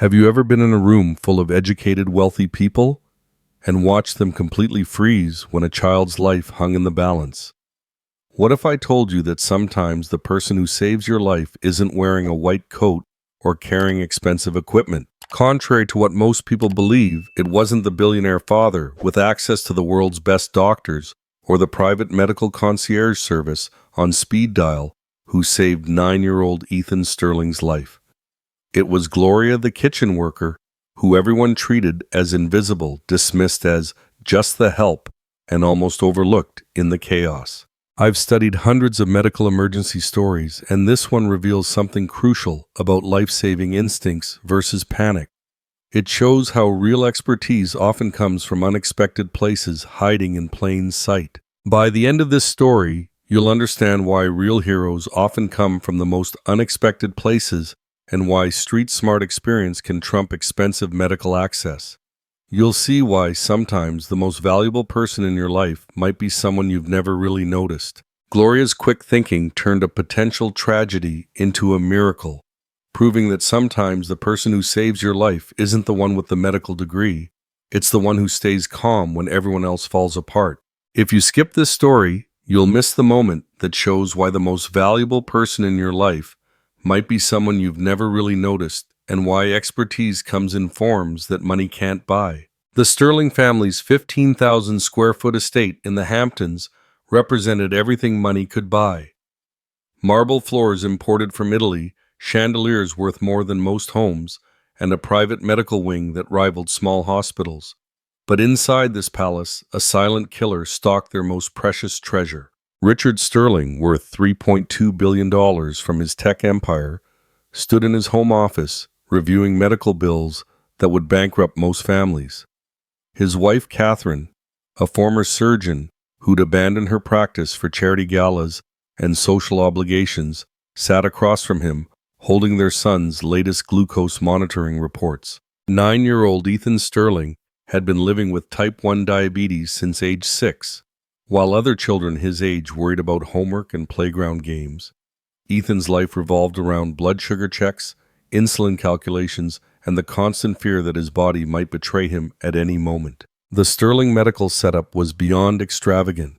Have you ever been in a room full of educated, wealthy people and watched them completely freeze when a child's life hung in the balance? What if I told you that sometimes the person who saves your life isn't wearing a white coat or carrying expensive equipment? Contrary to what most people believe, it wasn't the billionaire father with access to the world's best doctors or the private medical concierge service on speed dial who saved 9-year-old Ethan Sterling's life. It was Gloria, the kitchen worker, who everyone treated as invisible, dismissed as just the help, and almost overlooked in the chaos. I've studied hundreds of medical emergency stories, and this one reveals something crucial about life-saving instincts versus panic. It shows how real expertise often comes from unexpected places hiding in plain sight. By the end of this story, you'll understand why real heroes often come from the most unexpected places and why street-smart experience can trump expensive medical access. You'll see why sometimes the most valuable person in your life might be someone you've never really noticed. Gloria's quick thinking turned a potential tragedy into a miracle, proving that sometimes the person who saves your life isn't the one with the medical degree, it's the one who stays calm when everyone else falls apart. If you skip this story, you'll miss the moment that shows why the most valuable person in your life might be someone you've never really noticed, and why expertise comes in forms that money can't buy. The Sterling family's 15,000 square foot estate in the Hamptons represented everything money could buy. Marble floors imported from Italy, chandeliers worth more than most homes, and a private medical wing that rivaled small hospitals. But inside this palace, a silent killer stalked their most precious treasure. Richard Sterling, worth $3.2 billion from his tech empire, stood in his home office reviewing medical bills that would bankrupt most families. His wife, Catherine, a former surgeon who'd abandoned her practice for charity galas and social obligations, sat across from him, holding their son's latest glucose monitoring reports. 9-year-old Ethan Sterling had been living with type 1 diabetes since age 6. While other children his age worried about homework and playground games, Ethan's life revolved around blood sugar checks, insulin calculations, and the constant fear that his body might betray him at any moment. The Sterling medical setup was beyond extravagant.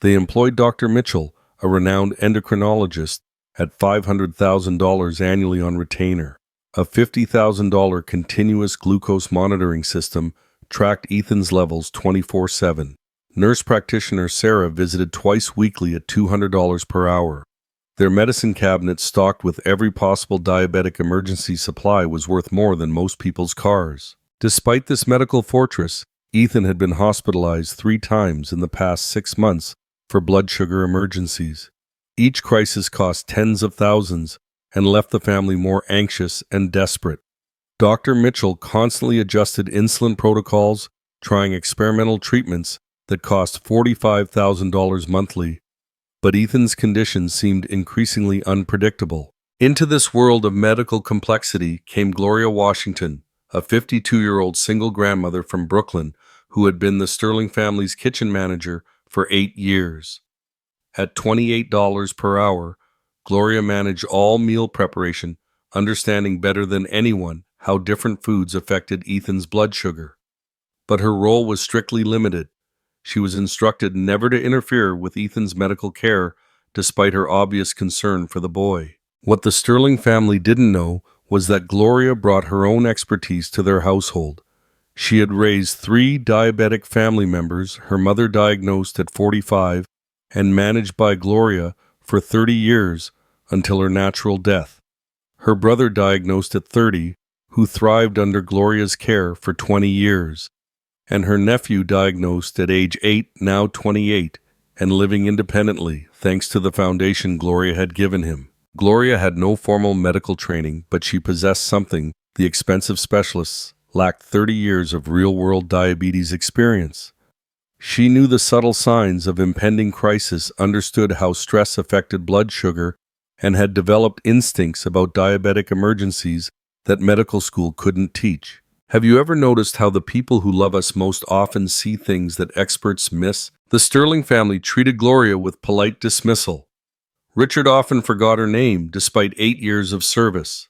They employed Dr. Mitchell, a renowned endocrinologist, at $500,000 annually on retainer. A $50,000 continuous glucose monitoring system tracked Ethan's levels 24/7. Nurse practitioner Sarah visited twice weekly at $200 per hour. Their medicine cabinet, stocked with every possible diabetic emergency supply, was worth more than most people's cars. Despite this medical fortress, Ethan had been hospitalized 3 times in the past 6 months for blood sugar emergencies. Each crisis cost tens of thousands and left the family more anxious and desperate. Dr. Mitchell constantly adjusted insulin protocols, trying experimental treatments that cost $45,000 monthly, but Ethan's condition seemed increasingly unpredictable. Into this world of medical complexity came Gloria Washington, a 52-year-old single grandmother from Brooklyn who had been the Sterling family's kitchen manager for 8 years. At $28 per hour, Gloria managed all meal preparation, understanding better than anyone how different foods affected Ethan's blood sugar. But her role was strictly limited. She was instructed never to interfere with Ethan's medical care, despite her obvious concern for the boy. What the Sterling family didn't know was that Gloria brought her own expertise to their household. She had raised 3 diabetic family members, her mother diagnosed at 45, and managed by Gloria for 30 years until her natural death. Her brother diagnosed at 30, who thrived under Gloria's care for 20 years. And her nephew diagnosed at age 8, now 28, and living independently thanks to the foundation Gloria had given him. Gloria had no formal medical training, but she possessed something the expensive specialists lacked: 30 years of real-world diabetes experience. She knew the subtle signs of impending crisis, understood how stress affected blood sugar, and had developed instincts about diabetic emergencies that medical school couldn't teach. Have you ever noticed how the people who love us most often see things that experts miss? The Sterling family treated Gloria with polite dismissal. Richard often forgot her name despite 8 years of service.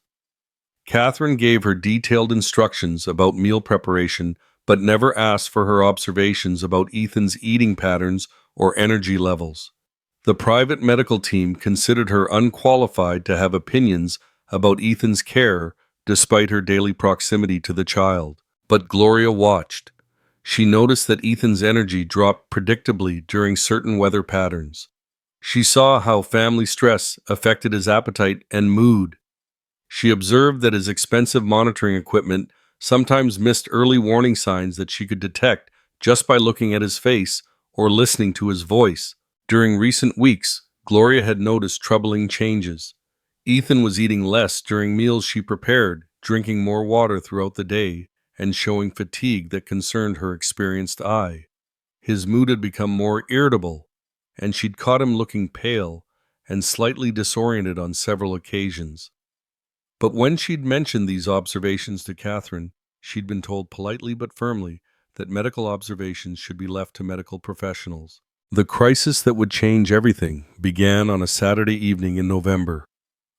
Catherine gave her detailed instructions about meal preparation, but never asked for her observations about Ethan's eating patterns or energy levels. The private medical team considered her unqualified to have opinions about Ethan's care despite her daily proximity to the child. But Gloria watched. She noticed that Ethan's energy dropped predictably during certain weather patterns. She saw how family stress affected his appetite and mood. She observed that his expensive monitoring equipment sometimes missed early warning signs that she could detect just by looking at his face or listening to his voice. During recent weeks, Gloria had noticed troubling changes. Ethan was eating less during meals she prepared, drinking more water throughout the day, and showing fatigue that concerned her experienced eye. His mood had become more irritable, and she'd caught him looking pale and slightly disoriented on several occasions. But when she'd mentioned these observations to Catherine, she'd been told politely but firmly that medical observations should be left to medical professionals. The crisis that would change everything began on a Saturday evening in November.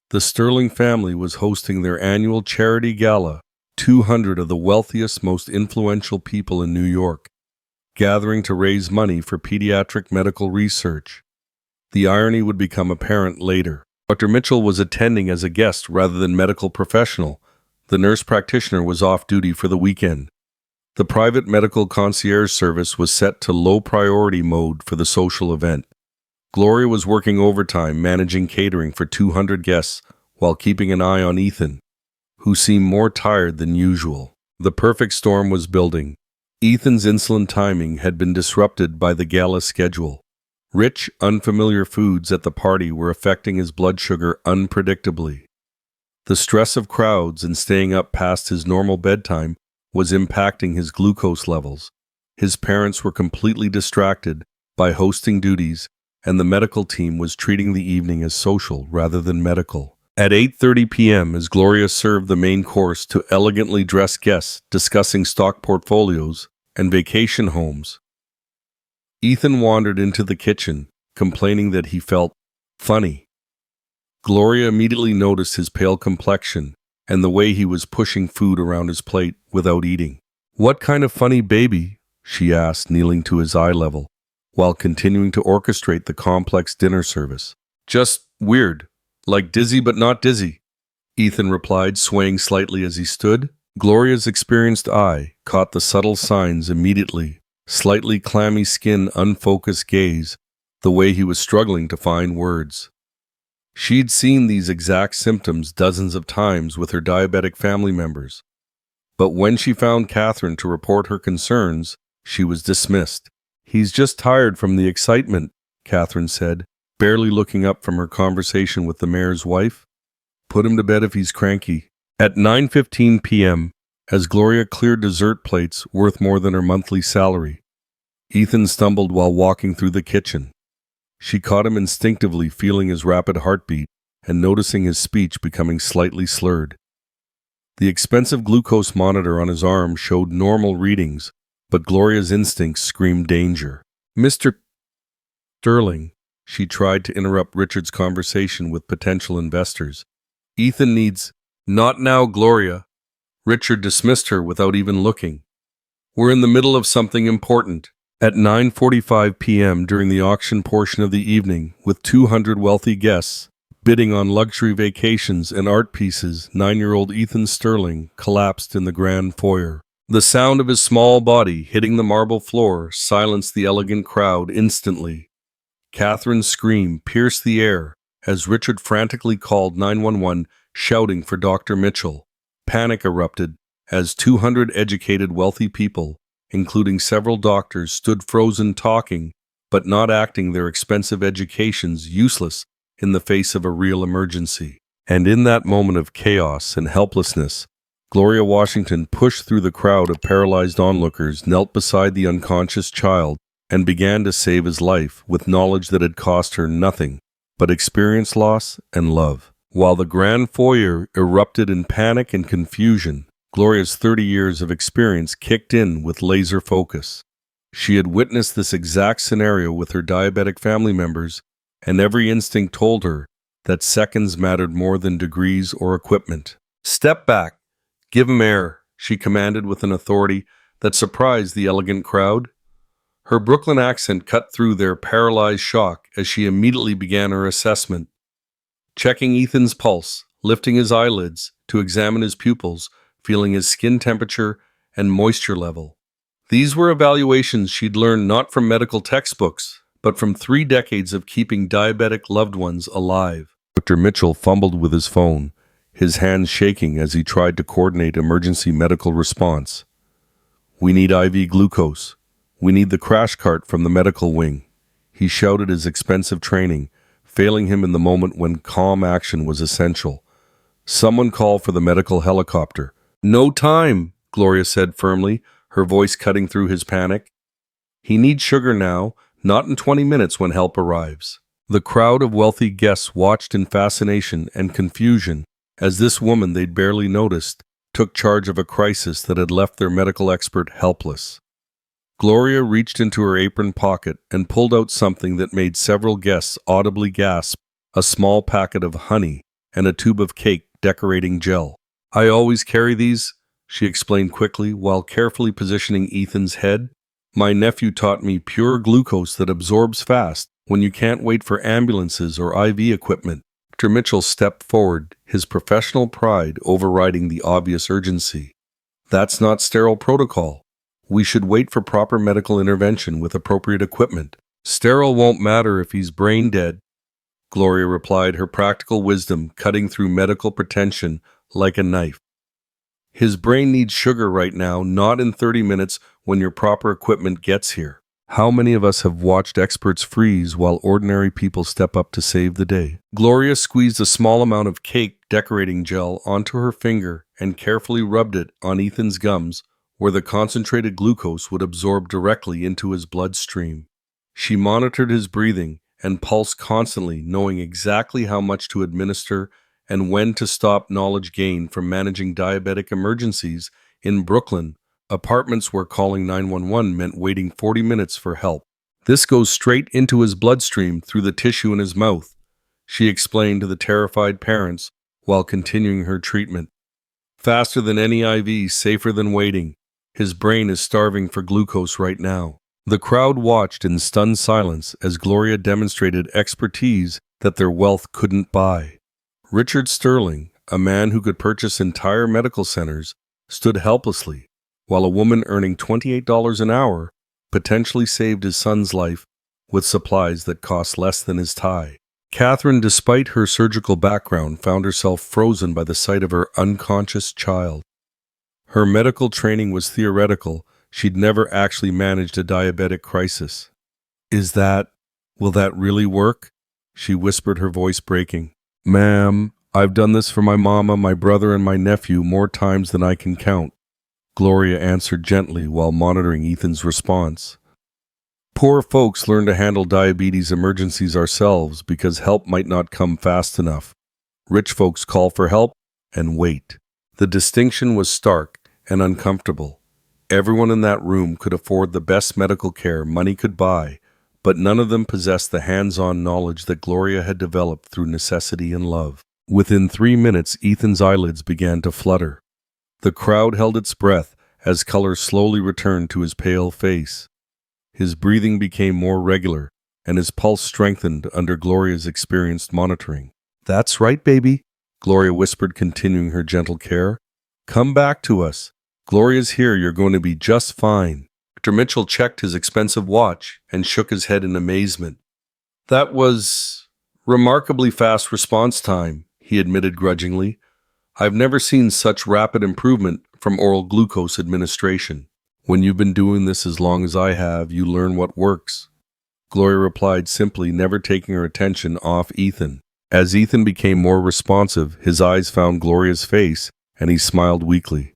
The Sterling family was hosting their annual charity gala, 200 of the wealthiest, most influential people in New York, gathering to raise money for pediatric medical research. The irony would become apparent later. Dr. Mitchell was attending as a guest rather than medical professional. The nurse practitioner was off duty for the weekend. The private medical concierge service was set to low priority mode for the social event. Gloria was working overtime managing catering for 200 guests while keeping an eye on Ethan, who seemed more tired than usual. The perfect storm was building. Ethan's insulin timing had been disrupted by the gala schedule. Rich, unfamiliar foods at the party were affecting his blood sugar unpredictably. The stress of crowds and staying up past his normal bedtime was impacting his glucose levels. His parents were completely distracted by hosting duties, and the medical team was treating the evening as social rather than medical. At 8:30 p.m., as Gloria served the main course to elegantly dressed guests discussing stock portfolios and vacation homes, Ethan wandered into the kitchen, complaining that he felt funny. Gloria immediately noticed his pale complexion and the way he was pushing food around his plate without eating. "What kind of funny baby?" she asked, kneeling to his eye level, while continuing to orchestrate the complex dinner service. "Just weird, like dizzy but not dizzy," Ethan replied, swaying slightly as he stood. Gloria's experienced eye caught the subtle signs immediately. Slightly clammy skin, unfocused gaze, the way he was struggling to find words. She'd seen these exact symptoms dozens of times with her diabetic family members. But when she found Catherine to report her concerns, she was dismissed. "He's just tired from the excitement," Catherine said, barely looking up from her conversation with the mayor's wife. "Put him to bed if he's cranky." At 9:15 p.m., as Gloria cleared dessert plates worth more than her monthly salary, Ethan stumbled while walking through the kitchen. She caught him instinctively, feeling his rapid heartbeat and noticing his speech becoming slightly slurred. The expensive glucose monitor on his arm showed normal readings, but Gloria's instincts screamed danger. "Mr. Sterling," she tried to interrupt Richard's conversation with potential investors. "Ethan needs—" "Not now, Gloria." Richard dismissed her without even looking. "We're in the middle of something important." At 9:45 p.m. during the auction portion of the evening, with 200 wealthy guests bidding on luxury vacations and art pieces, 9-year-old Ethan Sterling collapsed in the grand foyer. The sound of his small body hitting the marble floor silenced the elegant crowd instantly. Catherine's scream pierced the air as Richard frantically called 911, shouting for Dr. Mitchell. Panic erupted as 200 educated wealthy people, including several doctors, stood frozen, talking, but not acting, their expensive educations useless in the face of a real emergency. And in that moment of chaos and helplessness, Gloria Washington pushed through the crowd of paralyzed onlookers, knelt beside the unconscious child, and began to save his life with knowledge that had cost her nothing but experience, loss, and love. While the grand foyer erupted in panic and confusion, Gloria's 30 years of experience kicked in with laser focus. She had witnessed this exact scenario with her diabetic family members, and every instinct told her that seconds mattered more than degrees or equipment. Step back. Give him air, she commanded with an authority that surprised the elegant crowd. Her Brooklyn accent cut through their paralyzed shock as she immediately began her assessment, checking Ethan's pulse, lifting his eyelids to examine his pupils, feeling his skin temperature and moisture level. These were evaluations she'd learned not from medical textbooks, but from 3 decades of keeping diabetic loved ones alive. Dr. Mitchell fumbled with his phone, his hands shaking as he tried to coordinate emergency medical response. "We need IV glucose. We need the crash cart from the medical wing," he shouted his expensive training, failing him in the moment when calm action was essential. "Someone call for the medical helicopter." "No time," Gloria said firmly, her voice cutting through his panic. "He needs sugar now, not in 20 minutes when help arrives." The crowd of wealthy guests watched in fascination and confusion as this woman they'd barely noticed took charge of a crisis that had left their medical expert helpless. Gloria reached into her apron pocket and pulled out something that made several guests audibly gasp, a small packet of honey and a tube of cake decorating gel. "I always carry these," she explained quickly while carefully positioning Ethan's head. "My nephew taught me pure glucose that absorbs fast when you can't wait for ambulances or IV equipment." Dr. Mitchell stepped forward, his professional pride overriding the obvious urgency. "That's not sterile protocol. We should wait for proper medical intervention with appropriate equipment. Sterile won't matter if he's brain dead," Gloria replied, her practical wisdom cutting through medical pretension like a knife. "His brain needs sugar right now, not in 30 minutes when your proper equipment gets here." How many of us have watched experts freeze while ordinary people step up to save the day? Gloria squeezed a small amount of cake decorating gel onto her finger and carefully rubbed it on Ethan's gums, where the concentrated glucose would absorb directly into his bloodstream. She monitored his breathing and pulse constantly, knowing exactly how much to administer and when to stop. Knowledge gained from managing diabetic emergencies in Brooklyn, apartments where calling 911 meant waiting 40 minutes for help. "This goes straight into his bloodstream through the tissue in his mouth," she explained to the terrified parents while continuing her treatment. "Faster than any IV, safer than waiting. His brain is starving for glucose right now." The crowd watched in stunned silence as Gloria demonstrated expertise that their wealth couldn't buy. Richard Sterling, a man who could purchase entire medical centers, stood helplessly, while a woman earning $28 an hour potentially saved his son's life with supplies that cost less than his tie. Catherine, despite her surgical background, found herself frozen by the sight of her unconscious child. Her medical training was theoretical. She'd never actually managed a diabetic crisis. Will that really work?" she whispered, her voice breaking. "Ma'am, I've done this for my mama, my brother, and my nephew more times than I can count," Gloria answered gently while monitoring Ethan's response. "Poor folks learn to handle diabetes emergencies ourselves because help might not come fast enough. Rich folks call for help and wait." The distinction was stark and uncomfortable. Everyone in that room could afford the best medical care money could buy, but none of them possessed the hands-on knowledge that Gloria had developed through necessity and love. Within 3 minutes, Ethan's eyelids began to flutter. The crowd held its breath as color slowly returned to his pale face. His breathing became more regular, and his pulse strengthened under Gloria's experienced monitoring. "That's right, baby," Gloria whispered, continuing her gentle care. "Come back to us. Gloria's here. You're going to be just fine." Dr. Mitchell checked his expensive watch and shook his head in amazement. "That was remarkably fast response time," he admitted grudgingly. "I've never seen such rapid improvement from oral glucose administration." "When you've been doing this as long as I have, you learn what works," Gloria replied simply, never taking her attention off Ethan. As Ethan became more responsive, his eyes found Gloria's face, and he smiled weakly.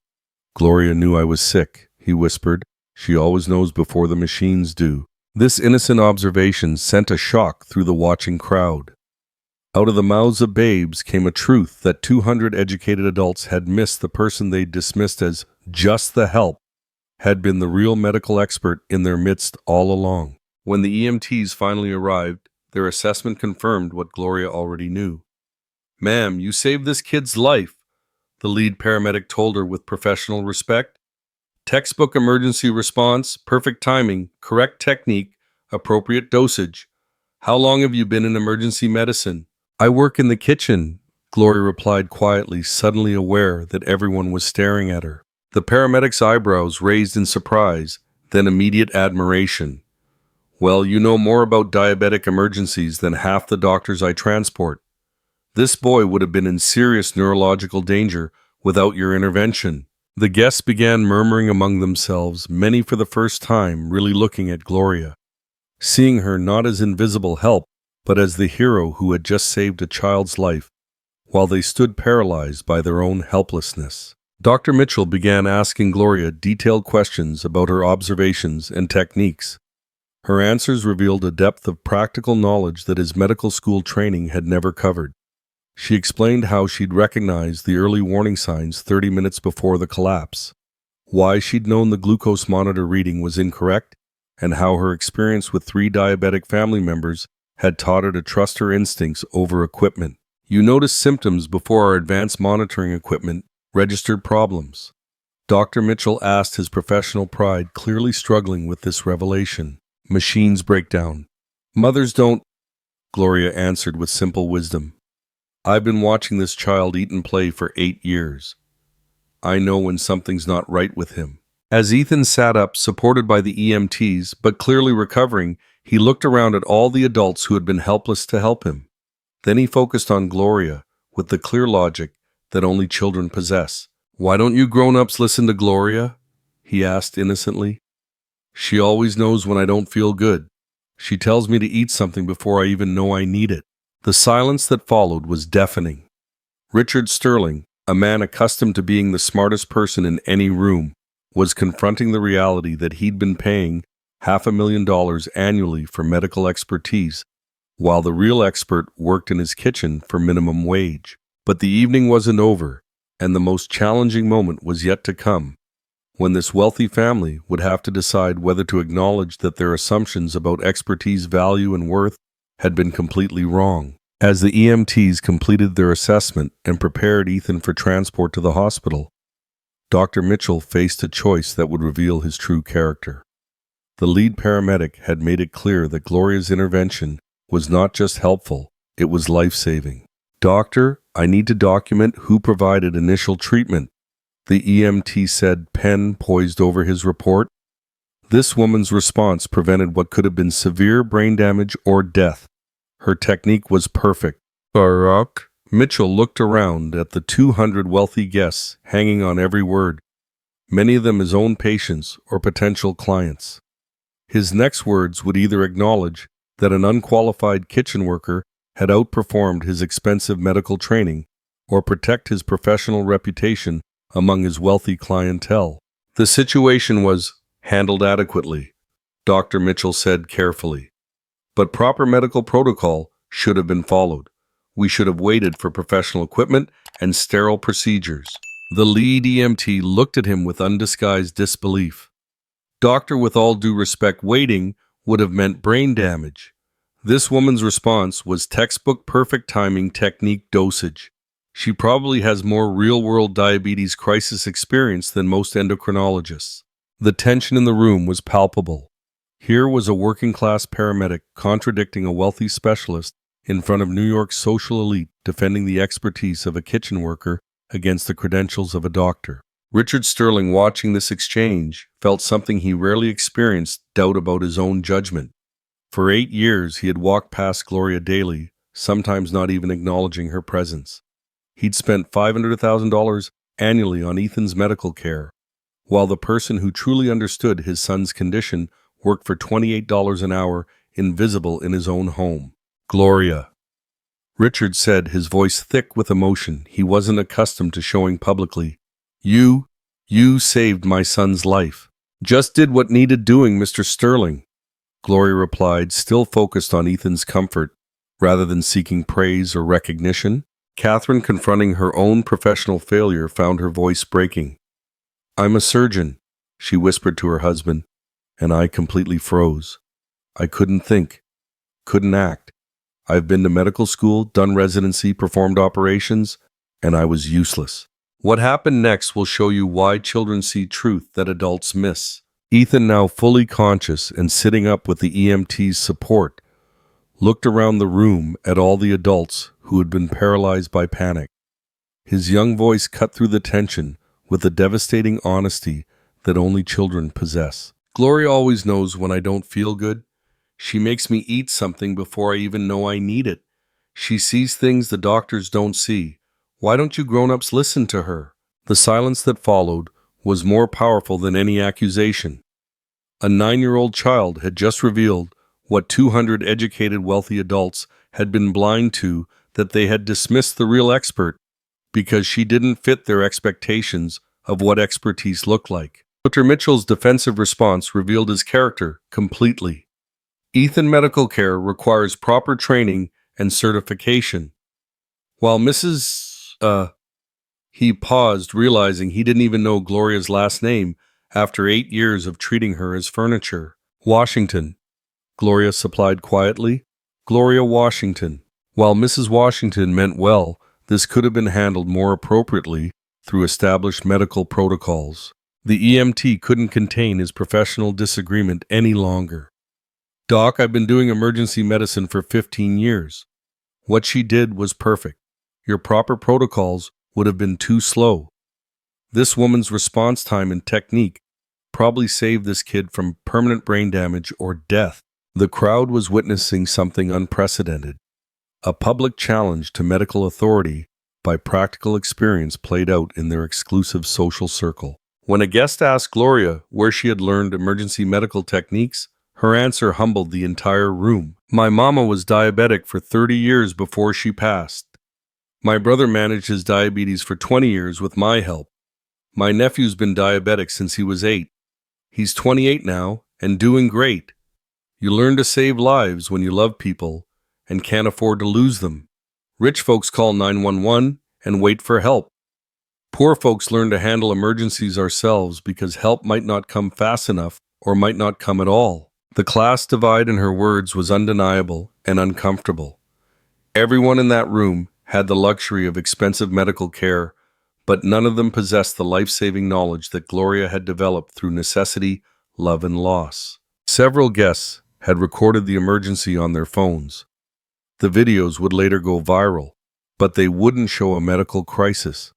"Gloria knew I was sick," he whispered. "She always knows before the machines do." This innocent observation sent a shock through the watching crowd. Out of the mouths of babes came a truth that 200 educated adults had missed. The person they dismissed as just the help had been the real medical expert in their midst all along. When the EMTs finally arrived, their assessment confirmed what Gloria already knew. "Ma'am, you saved this kid's life. the lead paramedic told her with professional respect. Textbook emergency response, perfect timing, correct technique, appropriate dosage. How long have you been in emergency medicine? I work in the kitchen, Gloria replied quietly, suddenly aware that everyone was staring at her. The paramedic's eyebrows raised in surprise, then immediate admiration. Well, you know more about diabetic emergencies than half the doctors I transport. This boy would have been in serious neurological danger without your intervention. The guests began murmuring among themselves, many for the first time really looking at Gloria, seeing her not as invisible help, but as the hero who had just saved a child's life, while they stood paralyzed by their own helplessness. Dr. Mitchell began asking Gloria detailed questions about her observations and techniques. Her answers revealed a depth of practical knowledge that his medical school training had never covered. She explained how she'd recognized the early warning signs 30 minutes before the collapse, why she'd known the glucose monitor reading was incorrect, and how her experience with 3 diabetic family members had taught her to trust her instincts over equipment. You noticed symptoms before our advanced monitoring equipment registered problems. Dr. Mitchell asked, his professional pride clearly struggling with this revelation. Machines break down. Mothers don't, Gloria answered with simple wisdom. I've been watching this child eat and play for 8 years. I know when something's not right with him. As Ethan sat up, supported by the EMTs, but clearly recovering, he looked around at all the adults who had been helpless to help him. Then he focused on Gloria, with the clear logic that only children possess. Why don't you grown-ups listen to Gloria? He asked innocently. She always knows when I don't feel good. She tells me to eat something before I even know I need it. The silence that followed was deafening. Richard Sterling, a man accustomed to being the smartest person in any room, was confronting the reality that he'd been paying $500,000 annually for medical expertise, while the real expert worked in his kitchen for minimum wage. But the evening wasn't over, and the most challenging moment was yet to come, when this wealthy family would have to decide whether to acknowledge that their assumptions about expertise value and worth had been completely wrong. As the EMTs completed their assessment and prepared Ethan for transport to the hospital, Dr. Mitchell faced a choice that would reveal his true character. The lead paramedic had made it clear that Gloria's intervention was not just helpful, it was life-saving. Doctor, I need to document who provided initial treatment, the EMT said, pen poised over his report. This woman's response prevented what could have been severe brain damage or death. Her technique was perfect. Barack. Mitchell looked around at the 200 wealthy guests hanging on every word, many of them his own patients or potential clients. His next words would either acknowledge that an unqualified kitchen worker had outperformed his expensive medical training or protect his professional reputation among his wealthy clientele. The situation was handled adequately, Dr. Mitchell said carefully. But proper medical protocol should have been followed. We should have waited for professional equipment and sterile procedures. The lead EMT looked at him with undisguised disbelief. Doctor, with all due respect, waiting would have meant brain damage. This woman's response was textbook perfect timing, technique, dosage. She probably has more real-world diabetes crisis experience than most endocrinologists. The tension in the room was palpable. Here was a working-class paramedic contradicting a wealthy specialist in front of New York's social elite, defending the expertise of a kitchen worker against the credentials of a doctor. Richard Sterling, watching this exchange, felt something he rarely experienced: doubt about his own judgment. For 8 years, he had walked past Gloria daily, sometimes not even acknowledging her presence. He'd spent $500,000 annually on Ethan's medical care, while the person who truly understood his son's condition worked for $28 an hour, invisible in his own home. Gloria, Richard said, his voice thick with emotion he wasn't accustomed to showing publicly. You saved my son's life. Just did what needed doing, Mr. Sterling, Gloria replied, still focused on Ethan's comfort, rather than seeking praise or recognition. Catherine, confronting her own professional failure, found her voice breaking. I'm a surgeon, she whispered to her husband, and I completely froze. I couldn't think, couldn't act. I've been to medical school, done residency, performed operations, and I was useless. What happened next will show you why children see truth that adults miss. Ethan, now fully conscious and sitting up with the EMT's support, looked around the room at all the adults who had been paralyzed by panic. His young voice cut through the tension with the devastating honesty that only children possess. Gloria always knows when I don't feel good. She makes me eat something before I even know I need it. She sees things the doctors don't see. Why don't you grown-ups listen to her? The silence that followed was more powerful than any accusation. A 9-year-old child had just revealed what 200 educated wealthy adults had been blind to, that they had dismissed the real expert because she didn't fit their expectations of what expertise looked like. Dr. Mitchell's defensive response revealed his character completely. Ethan medical care requires proper training and certification. While he paused, realizing he didn't even know Gloria's last name after 8 years of treating her as furniture. Washington, Gloria supplied quietly. Gloria Washington. While Mrs. Washington meant well, this could have been handled more appropriately through established medical protocols. The EMT couldn't contain his professional disagreement any longer. Doc, I've been doing emergency medicine for 15 years. What she did was perfect. Your proper protocols would have been too slow. This woman's response time and technique probably saved this kid from permanent brain damage or death. The crowd was witnessing something unprecedented. A public challenge to medical authority by practical experience played out in their exclusive social circle. When a guest asked Gloria where she had learned emergency medical techniques, her answer humbled the entire room. My mama was diabetic for 30 years before she passed. My brother managed his diabetes for 20 years with my help. My nephew's been diabetic since he was 8. He's 28 now and doing great. You learn to save lives when you love people and can't afford to lose them. Rich folks call 911 and wait for help. Poor folks learn to handle emergencies ourselves because help might not come fast enough or might not come at all. The class divide in her words was undeniable and uncomfortable. Everyone in that room had the luxury of expensive medical care, but none of them possessed the life-saving knowledge that Gloria had developed through necessity, love, and loss. Several guests had recorded the emergency on their phones. The videos would later go viral, but they wouldn't show a medical crisis.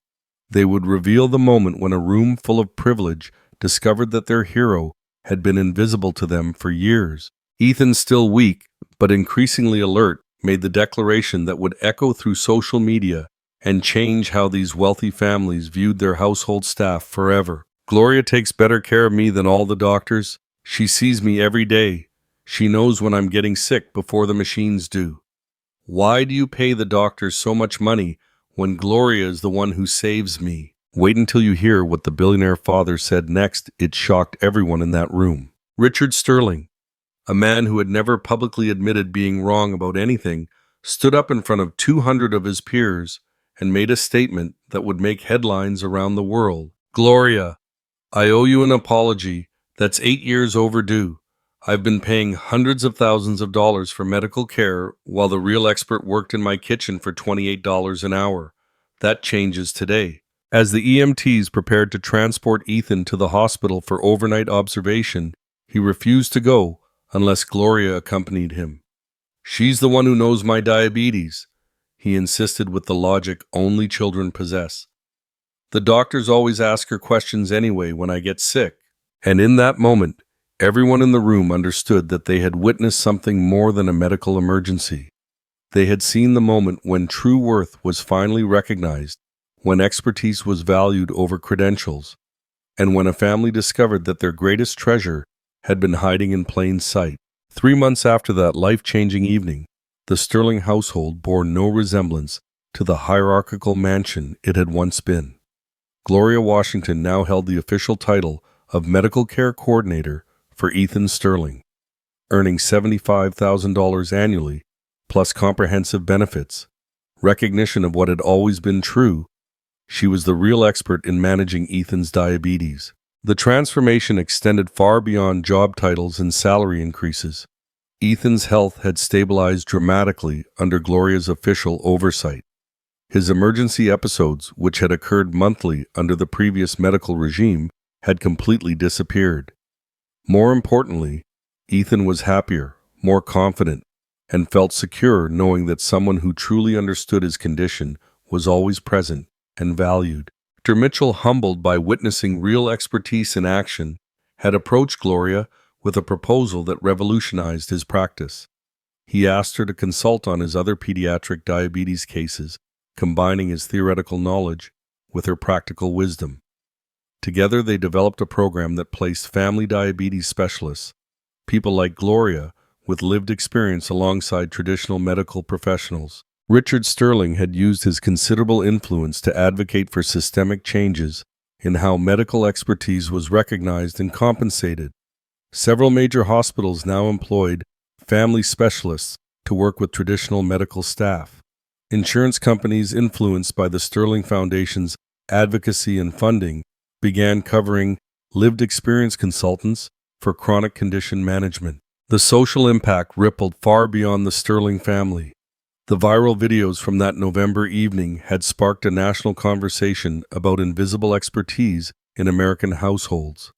They would reveal the moment when a room full of privilege discovered that their hero had been invisible to them for years. Ethan, still weak but increasingly alert, made the declaration that would echo through social media and change how these wealthy families viewed their household staff forever. Gloria takes better care of me than all the doctors. She sees me every day. She knows when I'm getting sick before the machines do. Why do you pay the doctors so much money when Gloria is the one who saves me? Wait until you hear what the billionaire father said next. It shocked everyone in that room. Richard Sterling, a man who had never publicly admitted being wrong about anything, stood up in front of 200 of his peers and made a statement that would make headlines around the world. Gloria, I owe you an apology. That's 8 years overdue. I've been paying hundreds of thousands of dollars for medical care while the real expert worked in my kitchen for $28 an hour. That changes today. As the EMTs prepared to transport Ethan to the hospital for overnight observation, he refused to go unless Gloria accompanied him. She's the one who knows my diabetes, he insisted with the logic only children possess. The doctors always ask her questions anyway when I get sick. And in that moment, everyone in the room understood that they had witnessed something more than a medical emergency. They had seen the moment when true worth was finally recognized, when expertise was valued over credentials, and when a family discovered that their greatest treasure had been hiding in plain sight. 3 months after that life-changing evening, the Sterling household bore no resemblance to the hierarchical mansion it had once been. Gloria Washington now held the official title of Medical Care Coordinator for Ethan Sterling, earning $75,000 annually, plus comprehensive benefits. Recognition of what had always been true: she was the real expert in managing Ethan's diabetes. The transformation extended far beyond job titles and salary increases. Ethan's health had stabilized dramatically under Gloria's official oversight. His emergency episodes, which had occurred monthly under the previous medical regime, had completely disappeared. More importantly, Ethan was happier, more confident, and felt secure knowing that someone who truly understood his condition was always present and valued. Dr. Mitchell, humbled by witnessing real expertise in action, had approached Gloria with a proposal that revolutionized his practice. He asked her to consult on his other pediatric diabetes cases, combining his theoretical knowledge with her practical wisdom. Together, they developed a program that placed family diabetes specialists, people like Gloria, with lived experience alongside traditional medical professionals. Richard Sterling had used his considerable influence to advocate for systemic changes in how medical expertise was recognized and compensated. Several major hospitals now employed family specialists to work with traditional medical staff. Insurance companies influenced by the Sterling Foundation's advocacy and funding began covering lived experience consultants for chronic condition management. The social impact rippled far beyond the Sterling family. The viral videos from that November evening had sparked a national conversation about invisible expertise in American households.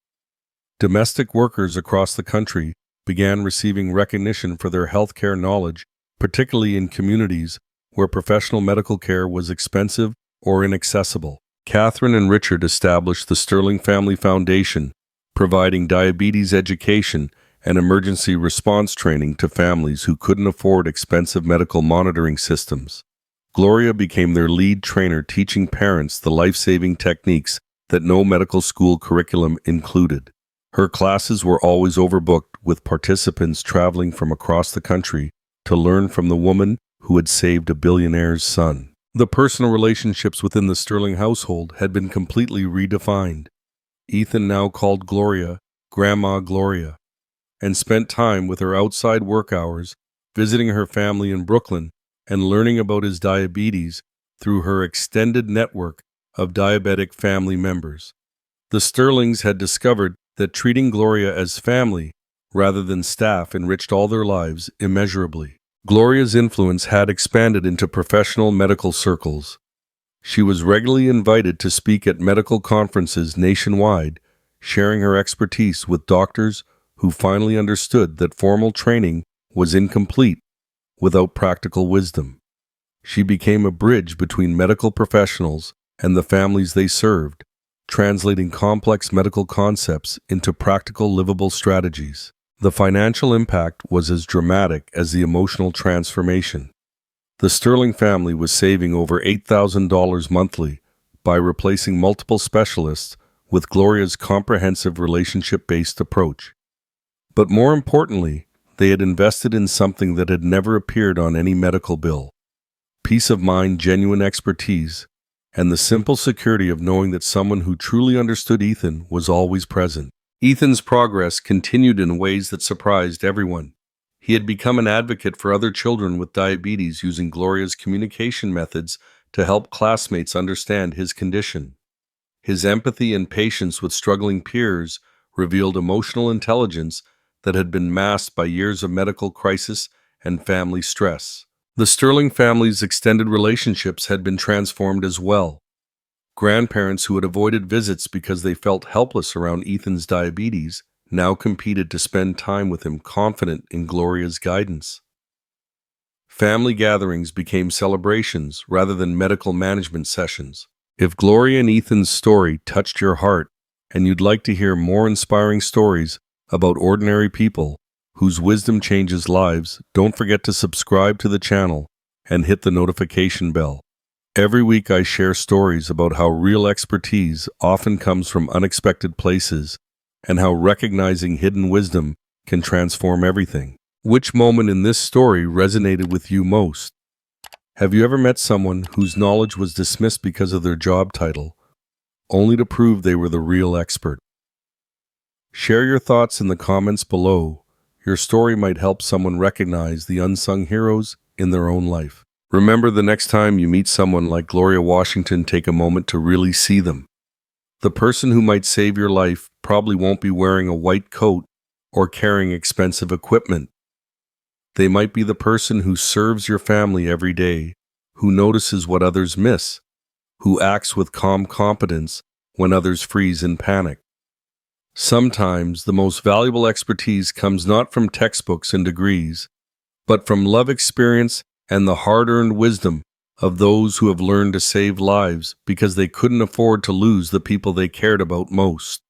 Domestic workers across the country began receiving recognition for their healthcare knowledge, particularly in communities where professional medical care was expensive or inaccessible. Catherine and Richard established the Sterling Family Foundation, providing diabetes education and emergency response training to families who couldn't afford expensive medical monitoring systems. Gloria became their lead trainer, teaching parents the life-saving techniques that no medical school curriculum included. Her classes were always overbooked, with participants traveling from across the country to learn from the woman who had saved a billionaire's son. The personal relationships within the Sterling household had been completely redefined. Ethan now called Gloria Grandma Gloria, and spent time with her outside work hours, visiting her family in Brooklyn and learning about his diabetes through her extended network of diabetic family members. The Sterlings had discovered that treating Gloria as family rather than staff enriched all their lives immeasurably. Gloria's influence had expanded into professional medical circles. She was regularly invited to speak at medical conferences nationwide, sharing her expertise with doctors who finally understood that formal training was incomplete without practical wisdom. She became a bridge between medical professionals and the families they served, translating complex medical concepts into practical, livable strategies. The financial impact was as dramatic as the emotional transformation. The Sterling family was saving over $8,000 monthly by replacing multiple specialists with Gloria's comprehensive relationship-based approach. But more importantly, they had invested in something that had never appeared on any medical bill: peace of mind, genuine expertise, and the simple security of knowing that someone who truly understood Ethan was always present. Ethan's progress continued in ways that surprised everyone. He had become an advocate for other children with diabetes, using Gloria's communication methods to help classmates understand his condition. His empathy and patience with struggling peers revealed emotional intelligence that had been masked by years of medical crisis and family stress. The Sterling family's extended relationships had been transformed as well. Grandparents who had avoided visits because they felt helpless around Ethan's diabetes now competed to spend time with him, confident in Gloria's guidance. Family gatherings became celebrations rather than medical management sessions. If Gloria and Ethan's story touched your heart and you'd like to hear more inspiring stories about ordinary people whose wisdom changes lives, don't forget to subscribe to the channel and hit the notification bell. Every week I share stories about how real expertise often comes from unexpected places and how recognizing hidden wisdom can transform everything. Which moment in this story resonated with you most? Have you ever met someone whose knowledge was dismissed because of their job title, only to prove they were the real expert? Share your thoughts in the comments below. Your story might help someone recognize the unsung heroes in their own life. Remember, the next time you meet someone like Gloria Washington, take a moment to really see them. The person who might save your life probably won't be wearing a white coat or carrying expensive equipment. They might be the person who serves your family every day, who notices what others miss, who acts with calm competence when others freeze in panic. Sometimes the most valuable expertise comes not from textbooks and degrees, but from love experience and the hard-earned wisdom of those who have learned to save lives because they couldn't afford to lose the people they cared about most.